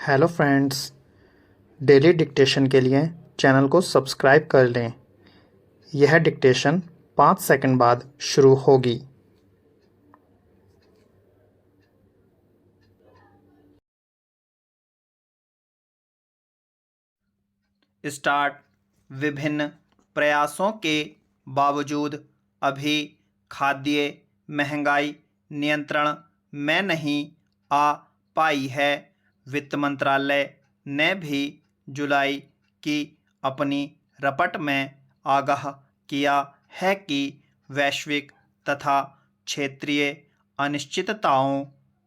Hello friends, daily dictation के लिए channel को सब्सक्राइब कर लें। यह डिक्टेशन 5 सेकंड बाद शुरू होगी। स्टार्ट। विभिन्न प्रयासों के बावजूद अभी खाद्य महंगाई नियंत्रण में नहीं आ पाई है। वित्त मंत्रालय ने भी जुलाई की अपनी रिपोर्ट में आगाह किया है कि वैश्विक तथा क्षेत्रीय अनिश्चितताओं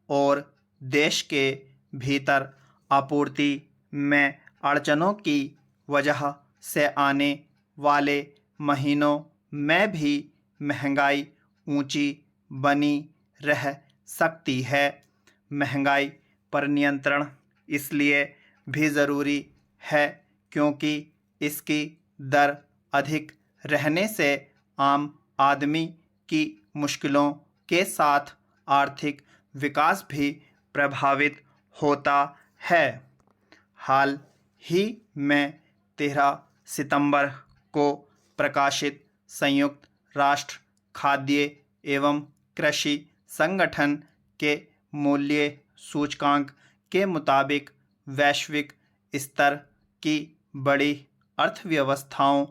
और देश के भीतर आपूर्ति में अड़चनों की वजह से आने वाले महीनों में भी महंगाई ऊंची बनी रह सकती है। महंगाई पर नियंत्रण इसलिए भी ज़रूरी है क्योंकि इसकी दर अधिक रहने से आम आदमी की मुश्किलों के साथ आर्थिक विकास भी प्रभावित होता है। हाल ही में 13 सितंबर को प्रकाशित संयुक्त राष्ट्र खाद्य एवं कृषि संगठन के मूल्य सूचकांक के मुताबिक वैश्विक स्तर की बड़ी अर्थव्यवस्थाओं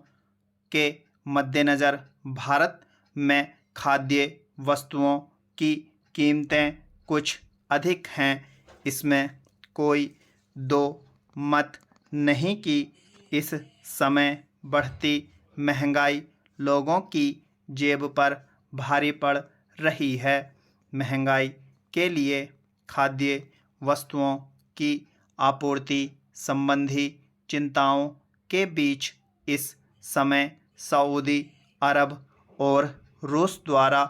के मद्देनज़र भारत में खाद्य वस्तुओं की कीमतें कुछ अधिक हैं। इसमें कोई दो मत नहीं कि इस समय बढ़ती महंगाई लोगों की जेब पर भारी पड़ रही है। महंगाई के लिए खाद्य वस्तुओं की आपूर्ति संबंधी चिंताओं के बीच इस समय सऊदी अरब और रूस द्वारा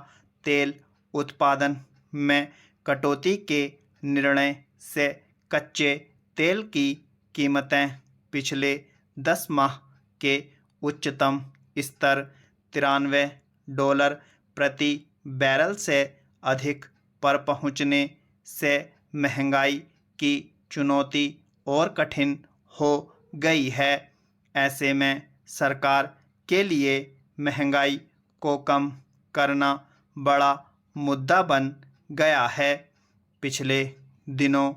तेल उत्पादन में कटौती के निर्णय से कच्चे तेल की कीमतें पिछले 10 माह के उच्चतम स्तर $93 प्रति बैरल से अधिक पर पहुंचने से महंगाई की चुनौती और कठिन हो गई है। ऐसे में सरकार के लिए महंगाई को कम करना बड़ा मुद्दा बन गया है। पिछले दिनों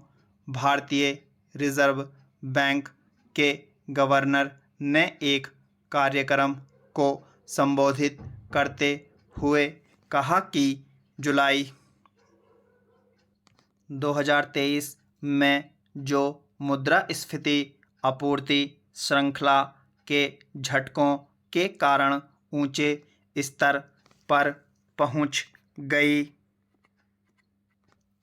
भारतीय रिजर्व बैंक के गवर्नर ने एक कार्यक्रम को संबोधित करते हुए कहा कि जुलाई 2023 में जो मुद्रास्फीति आपूर्ति श्रृंखला के झटकों के कारण ऊंचे स्तर पर पहुंच गई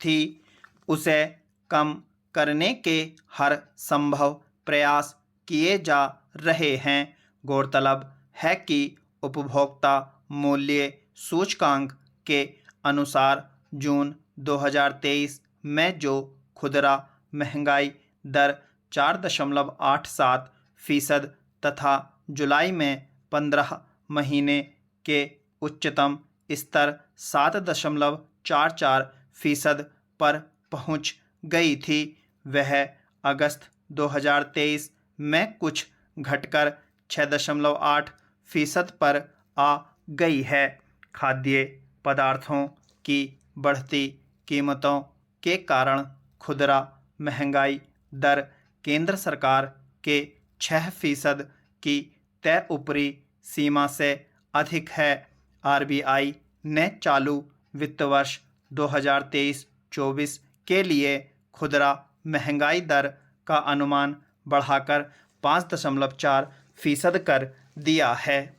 थी, उसे कम करने के हर संभव प्रयास किए जा रहे हैं। गौरतलब है कि उपभोक्ता मूल्य सूचकांक के अनुसार जून 2023 में जो खुदरा महंगाई दर 4.87% तथा जुलाई में 15 महीने के उच्चतम स्तर 7.44% पर पहुंच गई थी, वह अगस्त 2023 में कुछ घटकर 6.8% पर आ गई है। खाद्य पदार्थों की बढ़ती कीमतों के कारण खुदरा महंगाई दर केंद्र सरकार के 6% की तय ऊपरी सीमा से अधिक है। आरबीआई ने चालू वित्त वर्ष 2023-24 के लिए खुदरा महंगाई दर का अनुमान बढ़ाकर 5.4% कर दिया है।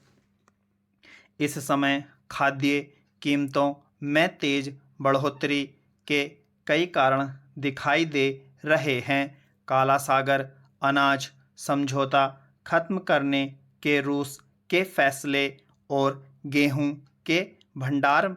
इस समय खाद्य कीमतों में तेज बढ़ोतरी के कई कारण दिखाई दे रहे हैं। काला सागर अनाज समझौता खत्म करने के रूस के फैसले और गेहूं के भंडार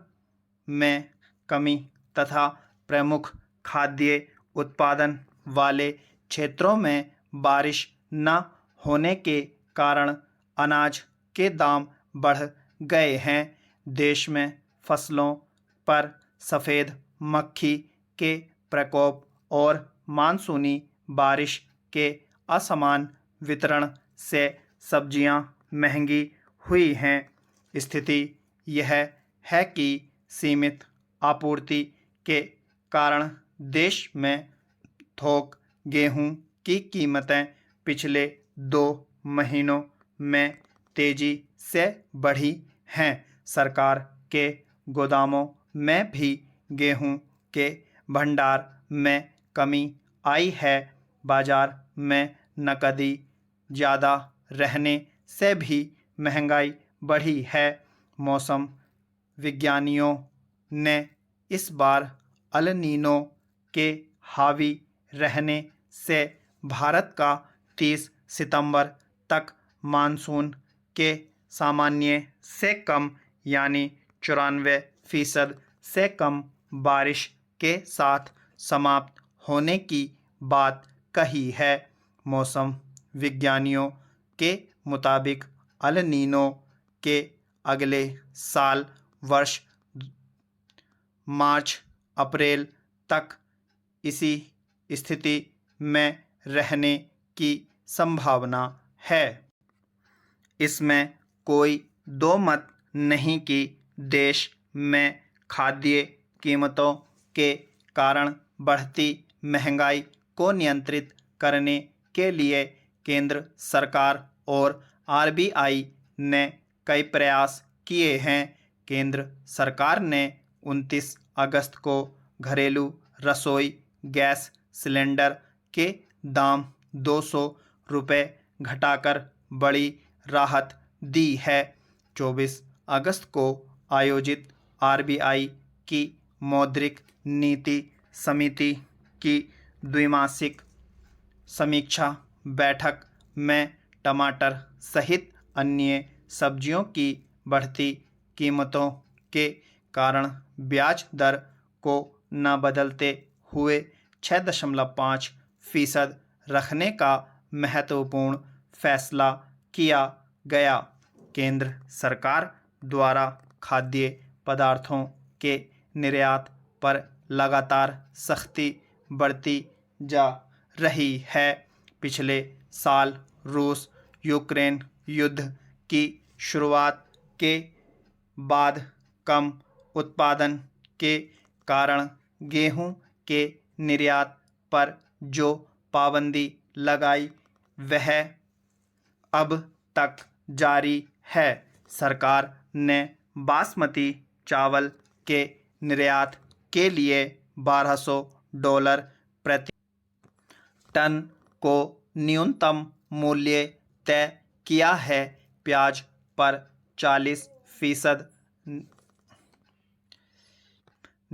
में कमी तथा प्रमुख खाद्य उत्पादन वाले क्षेत्रों में बारिश न होने के कारण अनाज के दाम बढ़ गए हैं। देश में फसलों पर सफ़ेद मक्खी के प्रकोप और मानसूनी बारिश के असमान वितरण से सब्जियां महंगी हुई हैं। स्थिति यह है कि सीमित आपूर्ति के कारण देश में थोक गेहूं की कीमतें पिछले 2 महीनों में तेजी से बढ़ी हैं। सरकार के गोदामों में भी गेहूं के भंडार में कमी आई है। बाजार में नकदी ज़्यादा रहने से भी महंगाई बढ़ी है। मौसम विज्ञानियों ने इस बार अल नीनो के हावी रहने से भारत का 30 सितंबर तक मानसून के सामान्य से कम यानी 94% से कम बारिश के साथ समाप्त होने की बात कही है। मौसम विज्ञानियों के मुताबिक अल नीनो के अगले साल वर्ष मार्च अप्रैल तक इसी स्थिति में रहने की संभावना है। इसमें कोई दो मत नहीं कि देश में खाद्य कीमतों के कारण बढ़ती महंगाई को नियंत्रित करने के लिए केंद्र सरकार और आरबीआई ने कई प्रयास किए हैं। केंद्र सरकार ने 29 अगस्त को घरेलू रसोई गैस सिलेंडर के दाम 200 रुपये घटाकर बड़ी राहत दी है। 24 अगस्त को आयोजित आरबीआई की मौद्रिक नीति समिति की द्विमासिक समीक्षा बैठक में टमाटर सहित अन्य सब्जियों की बढ़ती कीमतों के कारण ब्याज दर को न बदलते हुए 6.5% रखने का महत्वपूर्ण फैसला किया गया। केंद्र सरकार द्वारा खाद्य पदार्थों के निर्यात पर लगातार सख्ती बरती जा रही है। पिछले साल रूस यूक्रेन युद्ध की शुरुआत के बाद कम उत्पादन के कारण गेहूं के निर्यात पर जो पाबंदी लगाई वह अब तक जारी है। सरकार ने बासमती चावल के निर्यात के लिए $1200 प्रति टन को न्यूनतम मूल्य तय किया है। प्याज पर 40%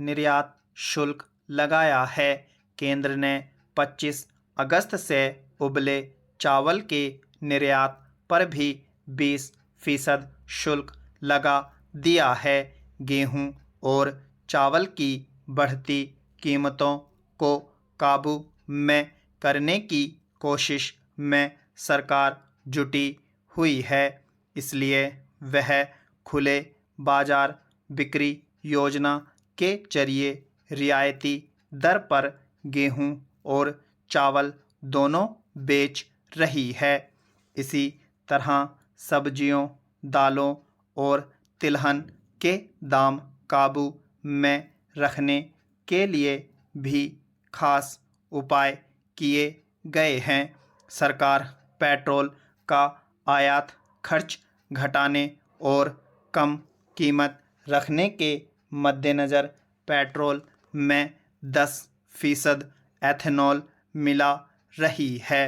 निर्यात शुल्क लगाया है। केंद्र ने 25 अगस्त से उबले चावल के निर्यात पर भी 20% शुल्क लगा दिया है। गेहूं और चावल की बढ़ती कीमतों को काबू में करने की कोशिश में सरकार जुटी हुई है। इसलिए वह खुले बाजार बिक्री योजना के जरिए रियायती दर पर गेहूं और चावल दोनों बेच रही है। इसी तरह सब्जियों, दालों और तिलहन के दाम काबू में रखने के लिए भी खास उपाय किए गए हैं। सरकार पेट्रोल का आयात खर्च घटाने और कम कीमत रखने के मद्देनज़र पेट्रोल में 10% एथेनॉल मिला रही है।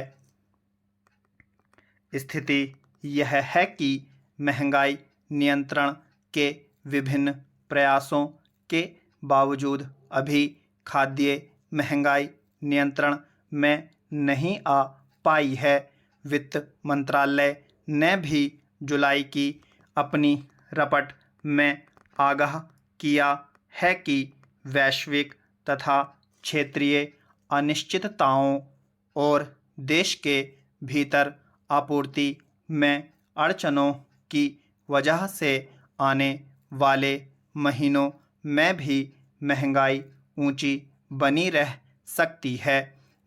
स्थिति यह है कि महंगाई नियंत्रण के विभिन्न प्रयासों के बावजूद अभी खाद्य महंगाई नियंत्रण में नहीं आ पाई है। वित्त मंत्रालय ने भी जुलाई की अपनी रिपोर्ट में आगाह किया है कि वैश्विक तथा क्षेत्रीय अनिश्चितताओं और देश के भीतर आपूर्ति में अड़चनों की वजह से आने वाले महीनों में भी महंगाई ऊंची बनी रह सकती है।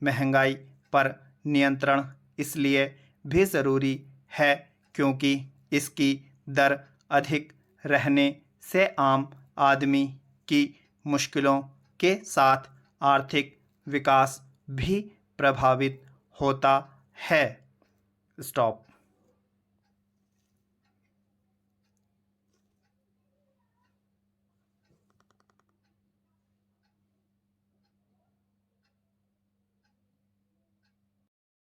महंगाई पर नियंत्रण इसलिए भी ज़रूरी है क्योंकि इसकी दर अधिक रहने से आम आदमी की मुश्किलों के साथ आर्थिक विकास भी प्रभावित होता है। स्टॉप।